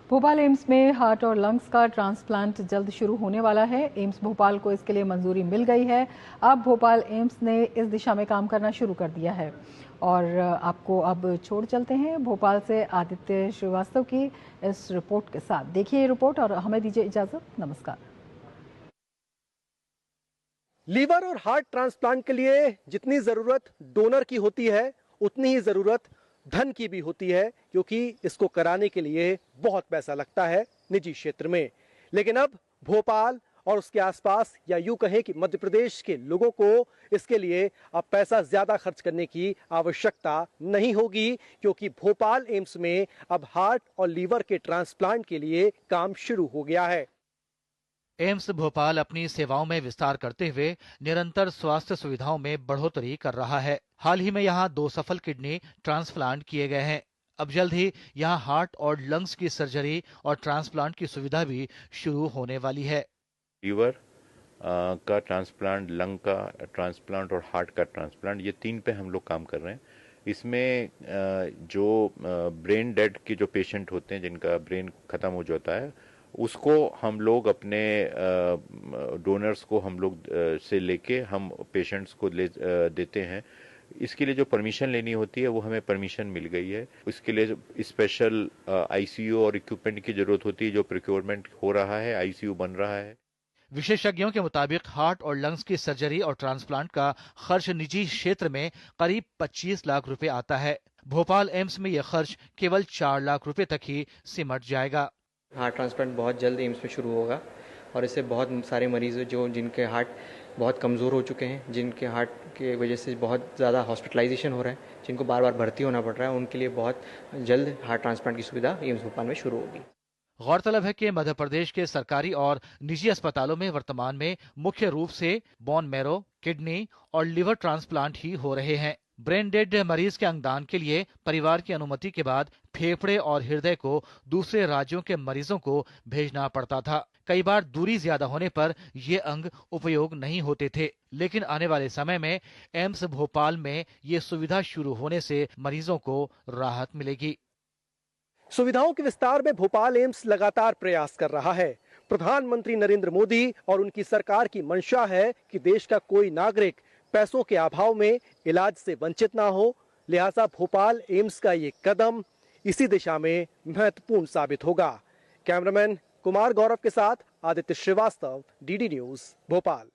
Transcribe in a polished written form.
Bhopal AIIMS में heart और lungs का ट्रांसप्लांट जल्द शुरू होने वाला है। एम्स भोपाल को इसके लिए मंजूरी मिल गई है। अब भोपाल एम्स ने इस दिशा में काम करना शुरू कर दिया है। और आपको अब छोड़ चलते हैं भोपाल से आदित्य श्रीवास्तव की इस रिपोर्ट के साथ। देखिए ये रिपोर्ट और हमें दीजिए इजाजत। नमस्कार। लीवर और हार्ट ट्रांसप्लांट के लिए जितनी जरूरत डोनर की होती है उतनी ही जरूरत धन की भी होती है, क्योंकि इसको कराने के लिए बहुत पैसा लगता है निजी क्षेत्र में। लेकिन अब भोपाल और उसके आसपास या यूं कहें कि मध्य प्रदेश के लोगों को इसके लिए अब पैसा ज्यादा खर्च करने की आवश्यकता नहीं होगी, क्योंकि भोपाल एम्स में अब हार्ट और लीवर के ट्रांसप्लांट के लिए काम शुरू हो गया है। एम्स भोपाल अपनी सेवाओं में विस्तार करते हुए निरंतर स्वास्थ्य सुविधाओं में बढ़ोतरी कर रहा है। हाल ही में यहां 2 सफल किडनी ट्रांसप्लांट किए गए हैं। अब जल्द ही यहां हार्ट और लंग्स की सर्जरी और ट्रांसप्लांट की सुविधा भी शुरू होने वाली है। लीवर का ट्रांसप्लांट, लंग का ट्रांसप्लांट और हार्ट का ट्रांसप्लांट, ये 3 पे हम लोग काम कर रहे हैं। इसमें जो ब्रेन डेड के जो पेशेंट होते हैं, जिनका ब्रेन खत्म हो जाता है, उसको हम लोग अपने डोनर्स को हम लोग से लेके हम पेशेंट्स को देते हैं। इसके लिए जो परमिशन लेनी होती है वो हमें परमिशन मिल गई है। इसके लिए स्पेशल आईसीयू और इक्विपमेंट की जरूरत होती है, जो प्रोक्योरमेंट हो रहा है, आईसीयू बन रहा है। विशेषज्ञों के मुताबिक हार्ट और लंग्स की सर्जरी और ट्रांसप्लांट का खर्च निजी क्षेत्र में करीब 25 लाख रुपए आता है। भोपाल एम्स में यह खर्च केवल 4 लाख रुपए तक ही सिमट जाएगा। हार्ट ट्रांसप्लांट बहुत जल्द एम्स में शुरू होगा और इससे बहुत सारे मरीज जिनके हार्ट बहुत कमज़ोर हो चुके हैं, जिनके हार्ट के वजह से बहुत ज़्यादा हॉस्पिटलाइजेशन हो रहा है, जिनको बार बार भर्ती होना पड़ रहा है, उनके लिए बहुत जल्द हार्ट ट्रांसप्लांट की सुविधा एम्स भोपाल में शुरू होगी। गौरतलब है कि मध्य प्रदेश के सरकारी और निजी अस्पतालों में वर्तमान में मुख्य रूप से बोन मैरो, किडनी और लिवर ट्रांसप्लांट ही हो रहे हैं। ब्रेन डेड मरीज के अंगदान के लिए परिवार की अनुमति के बाद फेफड़े और हृदय को दूसरे राज्यों के मरीजों को भेजना पड़ता था। कई बार दूरी ज्यादा होने पर ये अंग उपयोग नहीं होते थे, लेकिन आने वाले समय में एम्स भोपाल में ये सुविधा शुरू होने से मरीजों को राहत मिलेगी। सुविधाओं के विस्तार में भोपाल एम्स लगातार प्रयास कर रहा है। प्रधानमंत्री नरेंद्र मोदी और उनकी सरकार की मंशा है कि देश का कोई नागरिक पैसों के अभाव में इलाज से वंचित ना हो। लिहाजा भोपाल एम्स का ये कदम इसी दिशा में महत्वपूर्ण साबित होगा। कैमरामैन कुमार गौरव के साथ आदित्य श्रीवास्तव, डीडी न्यूज, भोपाल।